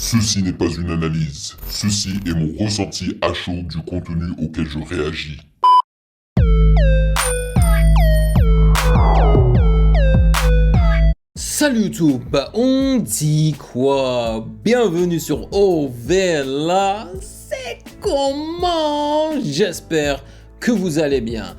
Ceci n'est pas une analyse. Ceci est mon ressenti à chaud du contenu auquel je réagis. Salut YouTube, on dit quoi? Bienvenue sur Ovela. C'est comment? J'espère que vous allez bien.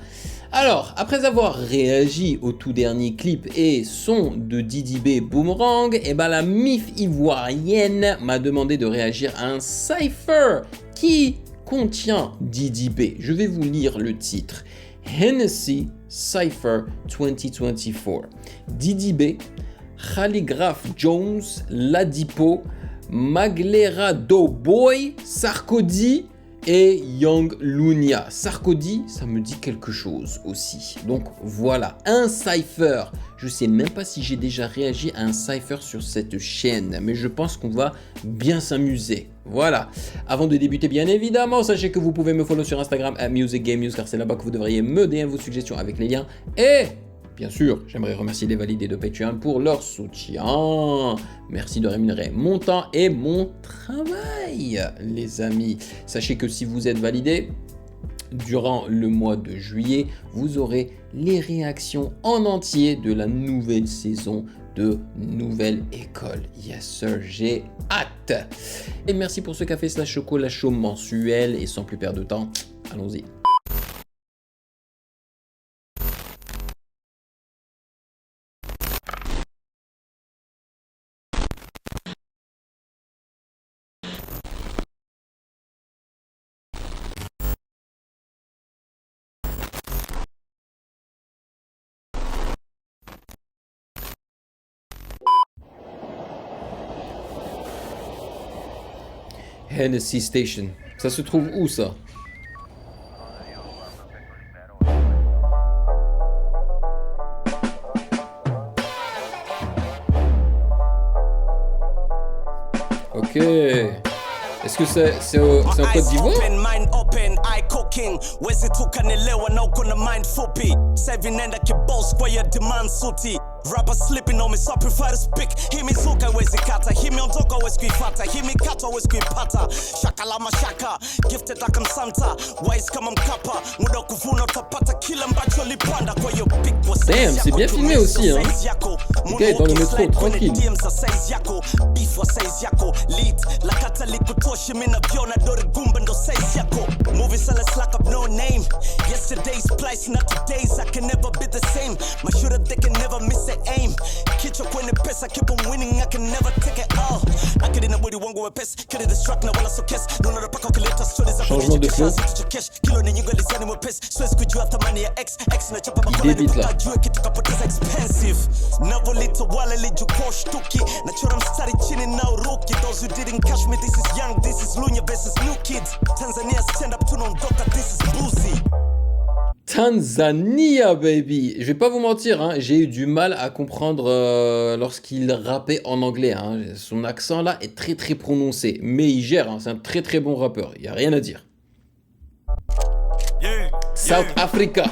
Alors, après avoir réagi au tout dernier clip et son de Didi B Boomerang, la MIF ivoirienne m'a demandé de réagir à un cypher qui contient Didi B. Je vais vous lire le titre. Hennessy Cypher 2024. Didi B, Khaligraph Jones, Ladipo, Maglera Doughboy, Sarkodie et Young Lunia. Sarkodie, ça me dit quelque chose aussi. Donc voilà, un cypher. Je sais même pas si j'ai déjà réagi à un cypher sur cette chaîne, mais je pense qu'on va bien s'amuser. Voilà. Avant de débuter, bien évidemment, sachez que vous pouvez me follow sur Instagram @musicgamenews car c'est là-bas que vous devriez me DM vos suggestions avec les liens. Et bien sûr, j'aimerais remercier les validés de Patreon pour leur soutien. Merci de rémunérer mon temps et mon travail, les amis. Sachez que si vous êtes validé, durant le mois de juillet, vous aurez les réactions en entier de la nouvelle saison de Nouvelle École. Yes sir, j'ai hâte. Et merci pour ce café slash chocolat chaud mensuel. Et sans plus perdre de temps, allons-y. Hennessy Station. Ça se trouve où ça? Ok. Est-ce que c'est en Côte d'Ivoire? Rapper slipping on me, so I prefer to speak. Hear me zuka wezi kata, hear me on toka wezi kuipata, hear me kata wezi kuipata. Shaka la mashaka, gifted like I'm Santa. Wise kama mkapa, muda kuvuna utapata kila ambacho lipanda kwa hiyo big boss. Damn, c'est bien filmé aussi hein. Ok, dans le métro, tranquille. Beef wa size yako, lead la kata likutoshi mina viona dori gumba ndo size yako. Movie sellers like I've no name. Yesterday's place, not today's. I can never be the same. My shooter they can never miss it. Aim kichwa kwenye pesa, keep on winning, I can never take it all. Akili na mwili wangu wepesi, kili distract na wala sokesi. Nuna napaka ukileta stories za changement de flow. Kilo ni nyingo lisani mwepesi, swezi kujua thamani ya X na chapa makona ni kukajue kitu kapoteza expensive. Navolita wale lijuko shtuki, nachora mstari chini na uruki. Those who didn't catch me, this is young, this is Lunya versus new kids. Tanzania stand up, tunaondoka, this is boozy. Tanzania, baby. Je vais pas vous mentir, hein, j'ai eu du mal à comprendre lorsqu'il rappait en anglais. Hein. Son accent là est très très prononcé, mais il gère. Hein, c'est un très très bon rappeur. Il y a rien à dire. South Africa.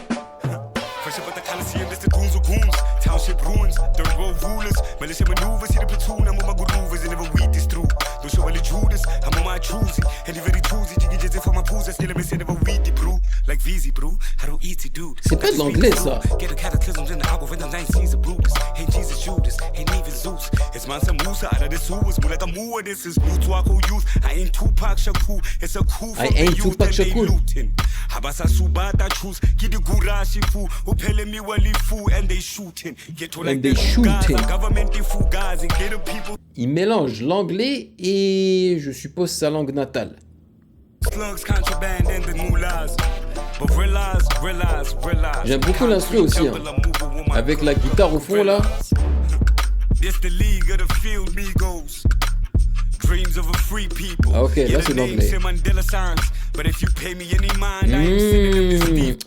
C'est pas de l'anglais ça. I ain't Tupac Shakur. And they shooting. Il mélange l'anglais et je suppose sa langue natale. J'aime beaucoup l'instru aussi, hein. Avec la guitare au fond là. Ah ok, là c'est l'anglais.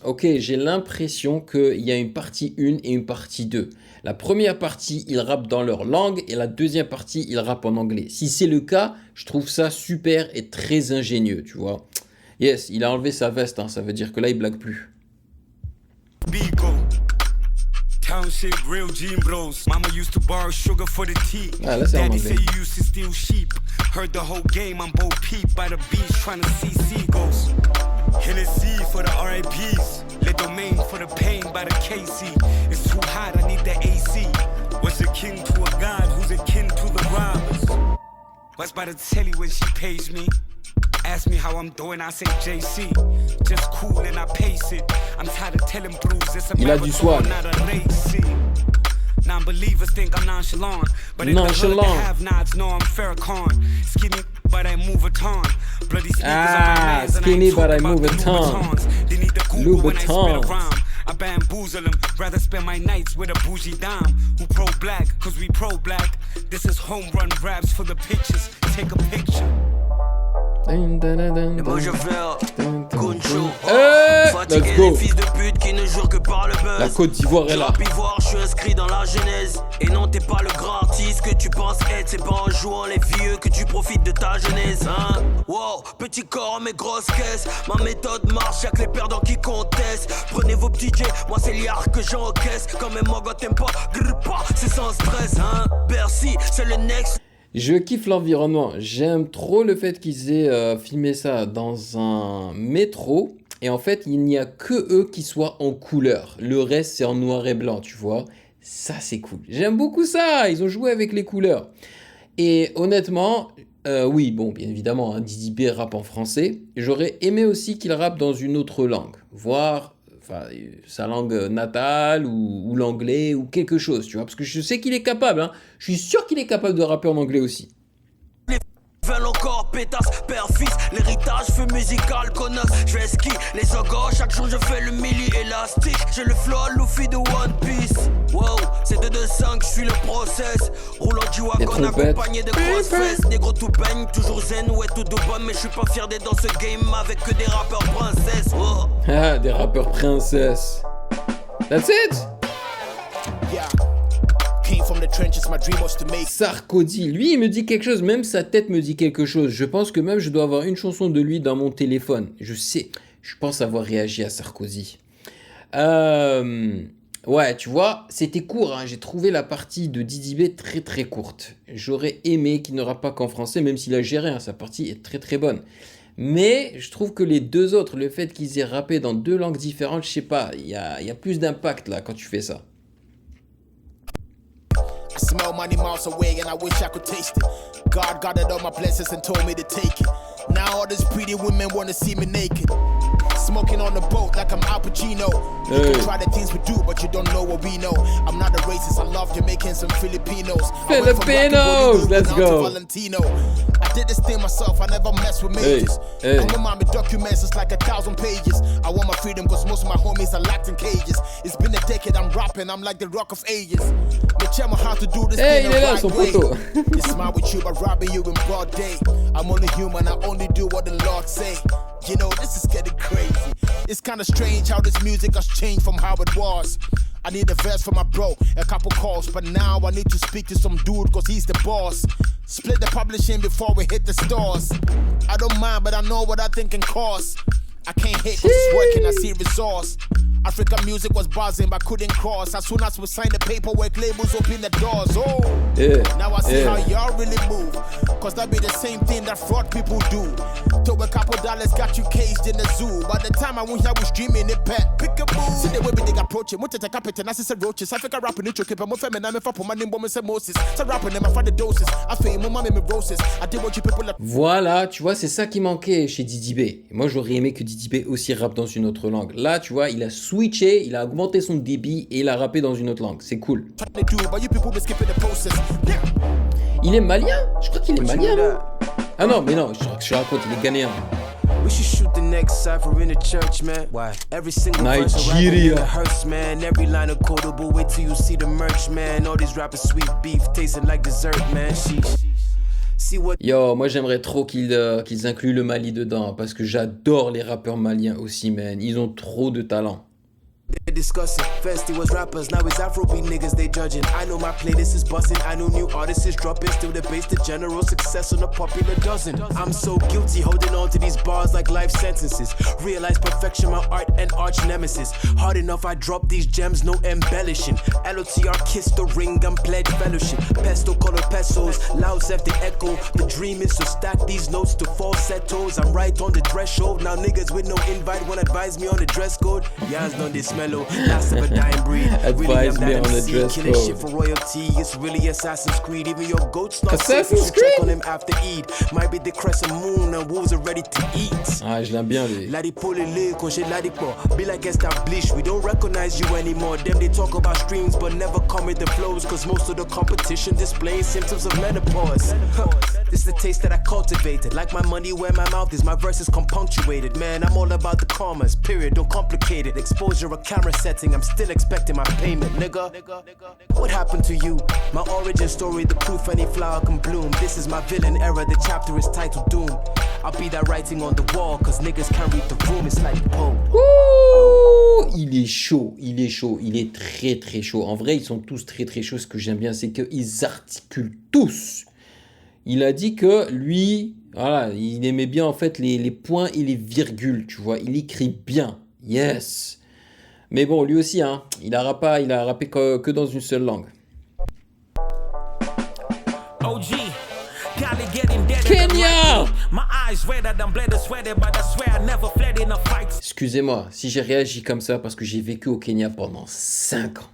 Ok, j'ai l'impression qu'il y a une partie 1 et une partie 2. La première partie, ils rappent dans leur langue et la deuxième partie, ils rappent en anglais. Si c'est le cas, je trouve ça super et très ingénieux, tu vois. Yes, il a enlevé sa veste, hein, ça veut dire que là, il blague plus. Township, real gym bros. Mama used to borrow sugar for the tea. Ah, là, c'est en Daddy anglais. say you used to steal sheep. Heard the whole game, I'm Bo Peep by the beach trying to see seagulls. Hennessy for the RIPs. Le Domain for the pain by the KC. It's too hot, I need the AC. Was a king to a god who's akin to the robbers. What's by the telly when she pays me? Ask me how I'm doing, I say JC. Just cool and I pace it. I'm tired of telling Bruce it's a Il a du swag. not a race. Non-believers think I'm nonchalant. But in the hood, the have-nots know I'm Farrakhan. Skinny, but I move a ton. Bloody sneakers on my mans and I skinny, ain't but I talking move a about the ton. Louboutins. They need the Google when I spit a Louboutins. rhyme. I bamboozle them, rather spend my nights with a bougie dime. Who pro-black, cause we pro-black. This is home run raps for the pictures. Take a picture. Dun, dun, dun, dun, Les beaux dun. chauffeurs, Dun, dun, Guncho. dun. Hey, Fatigué let's go. les fils de pute qui ne jurent que par le buzz. La Côte d'Ivoire est Je là. rappe ivoire, je suis inscrit dans la genèse. Et non, t'es pas le grand artiste que tu penses être. C'est pas en jouant les vieux que tu profites de ta genèse, hein. Wow, petit corps mais grosse caisse. Ma méthode marche, y'a que les perdants qui contestent. Prenez vos petits jets, moi c'est liard que j'encaisse. Quand même, mon gars t'aimes pas, grrr pas, c'est sans stress, hein. Bercy, c'est le next. Je kiffe l'environnement. J'aime trop le fait qu'ils aient filmé ça dans un métro. Et en fait, il n'y a que eux qui soient en couleur. Le reste, c'est en noir et blanc, tu vois. Ça, c'est cool. J'aime beaucoup ça. Ils ont joué avec les couleurs. Et honnêtement, oui, bon, bien évidemment, hein, Didi B rappe en français. J'aurais aimé aussi qu'il rappe dans une autre langue. Voire sa langue natale ou l'anglais ou quelque chose, tu vois. Parce que je sais qu'il est capable, hein. Je suis sûr qu'il est capable de rapper en anglais aussi. Veulent encore pétasse, père-fils, l'héritage feu musical, connasse, je vais ski, les ogres, chaque jour je fais le milli élastique, j'ai le flow Luffy de One Piece, wow, c'est 2-2-5, je suis le process, roulant du wagon accompagné de grosses fesses, négro tout baigne, toujours zen, ouais tout de bon, mais je suis pas fier d'être dans ce game avec que des rappeurs princesses, oh. Ah, des rappeurs princesses. That's it. Yeah. Came from the trenches, my dream was to make. Sarkozy, lui, il me dit quelque chose, même sa tête me dit quelque chose. Je pense que même je dois avoir une chanson de lui dans mon téléphone. Je sais, je pense avoir réagi à Sarkozy. Ouais, tu vois, c'était court, hein. J'ai trouvé la partie de Didi B très très courte. J'aurais aimé qu'il ne rappe pas qu'en français, même s'il a géré, hein. Sa partie est très très bonne. Mais je trouve que les deux autres, le fait qu'ils aient rappé dans deux langues différentes, je sais pas, il y a plus d'impact là quand tu fais ça. I smell money miles away and I wish I could taste it. God gathered all my blessings and told me to take it. Now all these pretty women wanna see me naked. Smoking on the boat like I'm Al Pacino. You can try the things we do, but you don't know what we know. I'm not a racist, I love Jamaicans and Filipinos. Filipinos, let's go. Valentino. I did this thing myself, I never mess with majors. Hey. I'm on my documents, it's like 1,000 pages. I want my freedom cause most of my homies are locked in cages. It's been a decade, I'm rapping, I'm like the rock of ages. Me tell me how to do this Hey, thing il est the là, right son way. poteau. It's smart with you, but robbing you in broad day. I'm only human, I only do what the Lord say. You know, this is getting crazy. It's kinda strange how this music has changed from how it was. I need a verse for my bro, a couple calls, but now I need to speak to some dude cause he's the boss. Split the publishing before we hit the stores. I don't mind, but I know what I think can cost. I can't hate cause it's working, I see resource. African music was buzzing but couldn't cross. As soon as we signed the paperwork, labels open the doors. Oh, Yeah, now I see yeah. how y'all really move. Cause that be the same thing that fraud people do. Till a couple dollars got you caged in the zoo. By the time I went here, we streaming it back. Pick a boo. See the way we dig approach it. Much take up it and I say roaches. I think I rapping it, keep a more feminine. I'm for my name, woman, say Moses. So rapping them, I find the doses. I feel my mommy, me roses. I did what you people are. Voilà, tu vois, c'est ça qui manquait chez Didi B. Moi, j'aurais aimé que Didi B aussi rappe dans une autre langue. Là, tu vois, il a switché, il a augmenté son débit et il a rappé dans une autre langue. C'est cool. Trying to do, but you people be skipping the process. Yeah. Il est malien? Je crois qu'il est malien, non? Ah non, mais non, je raconte, il est ghanéen. We should shoot the next cipher in the church, man. Why? Every single verse a rapper Nigeria. in the hearse, man. Every line a quotable. Wait till you see the merch, man. All these rappers sweet beef, tasting like dessert, man. Sheesh. See what Yo, moi j'aimerais trop qu'ils incluent le Mali dedans parce que j'adore les rappeurs maliens aussi, man. Ils ont trop de talent. they discussing. First it was rappers, now it's Afrobeat niggas they judging. I know my playlist is busting, I know new artists is dropping. Still the base, the general success on a popular dozen. I'm so guilty holding on to these bars like life sentences. Realize perfection, my art and arch nemesis. Hard enough I drop these gems, no embellishing. LOTR kiss the ring and pledge fellowship. Pesto color pesos, loud set the echo. The dream is to stack these notes to falsettos. I'm right on the threshold, now niggas with no invite won't advise me on the dress code. Yans done this mellow, last of a dying breed. Advise me on the dress killing code. shit for royalty, it's really Assassin's Creed. Even your goat's not Assassin's safe, you check Creed? on him after Eid. Might be the crescent moon and wolves are ready to eat. Ah, je l'aime bien lui. Ladipolele, quand j'ai ladipo, be like established. We don't recognize you anymore. Them they talk about streams, but never come with the flows. Cause most of the competition displays symptoms of menopause. This is the taste that I cultivated. Like my money where my mouth is, my verse is compunctuated. Man, I'm all about the commas, period, don't complicate it. Exposure or camera setting, I'm still expecting my payment, nigga. What happened to you? My origin story, the proof any flower can bloom. This is my villain era, the chapter is titled Doom. I'll be that writing on the wall, cause niggas can't read the room, it's like Poe. Ouh, il est chaud, il est chaud, il est très très chaud. En vrai, ils sont tous très très chauds. Ce que j'aime bien, c'est qu'ils articulent tous. Il a dit que lui, voilà, il aimait bien en fait les points et les virgules, tu vois. Il écrit bien, yes. Mais bon, lui aussi, hein, il a rappé que dans une seule langue. OG, gotta get him dead. Kenya! My eyes redder than blood sweated, but I swear I never fled in a fight. Excusez-moi si j'ai réagi comme ça parce que j'ai vécu au Kenya pendant 5 ans.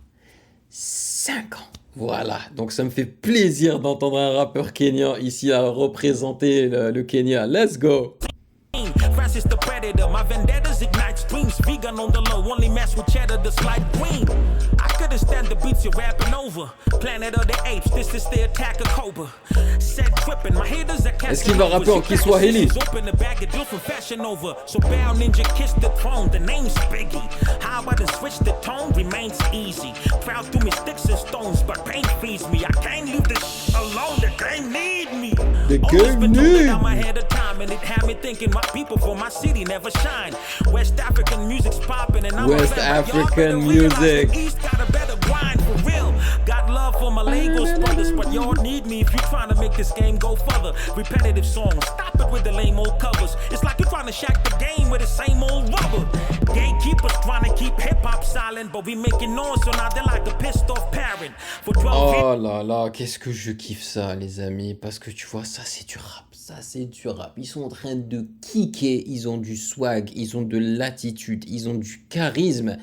5 ans. Voilà, donc ça me fait plaisir d'entendre un rappeur kenyan ici à représenter le Kenya. Let's go! Francis the Predator, my vendettas ignite streams. Vegan on the low, only mess with cheddar, the slight queen. I couldn't stand the beats you're rapping over. Planet of the Apes, this is the attack of Cobra. Set tripping, my haters are Est-ce qu'il va rapper en Kiswahili? Open the bag of from Fashion Nova. So Bow Ninja kiss the throne, the name's Biggie. How about to switch the tone remains easy. Proud through me sticks and stones, but pain feeds me. I can't leave this alone, the game need me. The Always game been told that need I'm me. ahead of time, and it had me thinking my people from my city never shine. West African music's popping, and I'm West a fan, but y'all African better realize music. the East got a better grind for real. Got love for my Lagos brothers, but y'all need me if you're trying to make this game go further. Repetitive songs, stop it with the lame old covers. It's like you're trying to shack the game with the same old rubber. Gatekeepers trying to keep hip hop silent, but we making noise, so now they're like a pissed off parent. For 12 Oh là là, qu'est-ce que je kiffe ça, les amis. Parce que tu vois, ça c'est du rap. Ça c'est du rap. Ils sont en train de kicker. Ils ont du swag. Ils ont de l'attitude. Ils ont du charisme.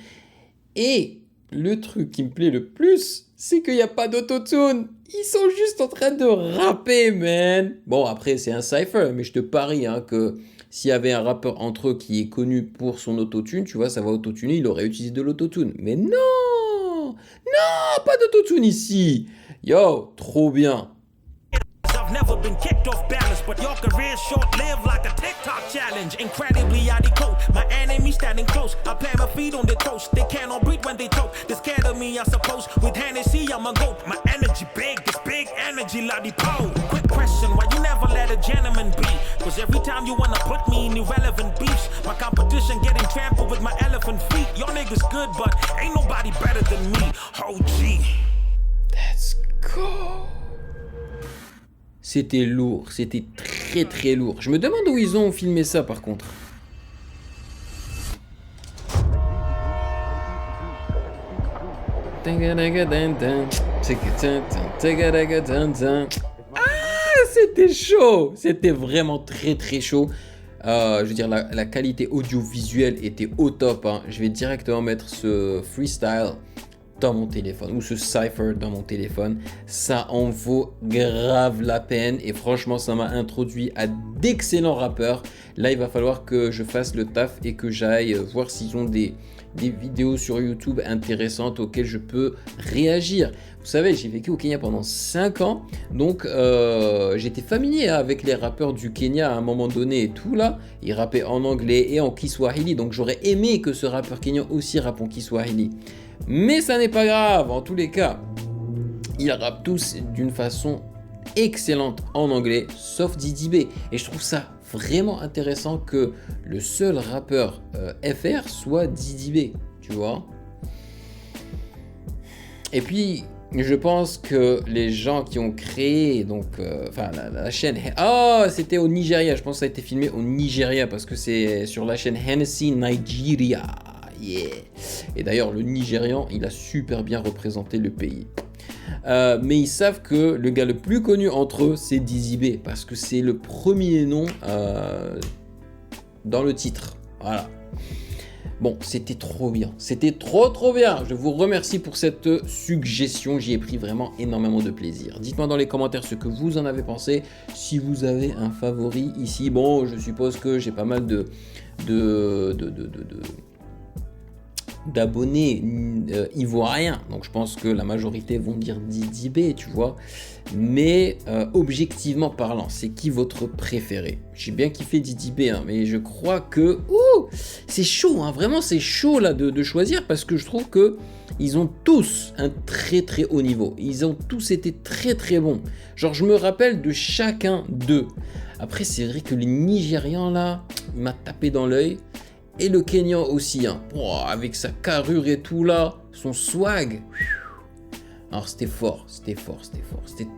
Et le truc qui me plaît le plus, c'est qu'il n'y a pas d'autotune. Ils sont juste en train de rapper, man. Bon, après, c'est un cypher, mais je te parie hein, que s'il y avait un rappeur entre eux qui est connu pour son autotune, tu vois, ça va autotuner, il aurait utilisé de l'autotune. Mais non! Non, pas d'autotune ici. Yo, trop bien. I've never been kicked off balance, but your career short-lived like a TikTok challenge. Incredibly adequate, my enemy standing close. I plant my feet on the toast. They cannot breathe when they choke. They're scared of me, I suppose. With Hennessy, I'm a goat. My energy big, it's big energy, Ladipo. Quick question, why you never let a gentleman be? Cause every time you wanna put me in irrelevant beefs, my competition getting trampled with my elephant feet. Your niggas good, but ain't nobody better than me. OG. Let's go. C'était lourd, c'était très très lourd. Je me demande où ils ont filmé ça par contre. Ah, c'était chaud. C'était vraiment très très chaud. Je veux dire, la qualité audiovisuelle était au top. Hein. Je vais directement mettre ce freestyle dans mon téléphone ou ce cypher dans mon téléphone. Ça en vaut grave la peine et franchement ça m'a introduit à d'excellents rappeurs. Là il va falloir que je fasse le taf et que j'aille voir s'ils ont des vidéos sur YouTube intéressantes auxquelles je peux réagir. Vous savez, j'ai vécu au Kenya pendant 5 ans, donc j'étais familier avec les rappeurs du Kenya à un moment donné et tout là. Ils rappaient en anglais et en Kiswahili, donc j'aurais aimé que ce rappeur kenyan aussi rappe en Kiswahili. Mais ça n'est pas grave, en tous les cas, ils rappent tous d'une façon excellente en anglais, sauf Didi B. Et je trouve ça vraiment intéressant que le seul rappeur FR soit Didi B, tu vois. Et puis, je pense que les gens qui ont créé donc, la chaîne... Oh, c'était au Nigeria, je pense que ça a été filmé au Nigeria parce que c'est sur la chaîne Hennessy Nigeria. Yeah. Et d'ailleurs, le Nigérian, il a super bien représenté le pays. Mais ils savent que le gars le plus connu entre eux, c'est Dizzy B parce que c'est le premier nom dans le titre. Voilà. Bon, c'était trop bien. C'était trop bien. Je vous remercie pour cette suggestion. J'y ai pris vraiment énormément de plaisir. Dites-moi dans les commentaires ce que vous en avez pensé. Si vous avez un favori ici. Bon, je suppose que j'ai pas mal d'abonnés ivoiriens, donc je pense que la majorité vont dire Dizzy B, tu vois, mais objectivement parlant, c'est qui votre préféré? J'ai bien kiffé Dizzy B, hein, mais je crois que c'est chaud, hein, vraiment c'est chaud là de choisir, parce que je trouve que ils ont tous un très haut niveau, ils ont tous été très bons, genre je me rappelle de chacun d'eux. Après c'est vrai que le Nigérian là, il m'a tapé dans l'œil. Et le Kenyan aussi, hein. Avec sa carrure et tout là, son swag. Alors c'était fort, c'était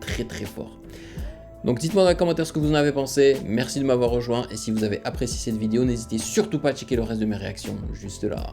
très fort. Donc dites-moi dans les commentaires ce que vous en avez pensé. Merci de m'avoir rejoint. Et si vous avez apprécié cette vidéo, n'hésitez surtout pas à checker le reste de mes réactions juste là.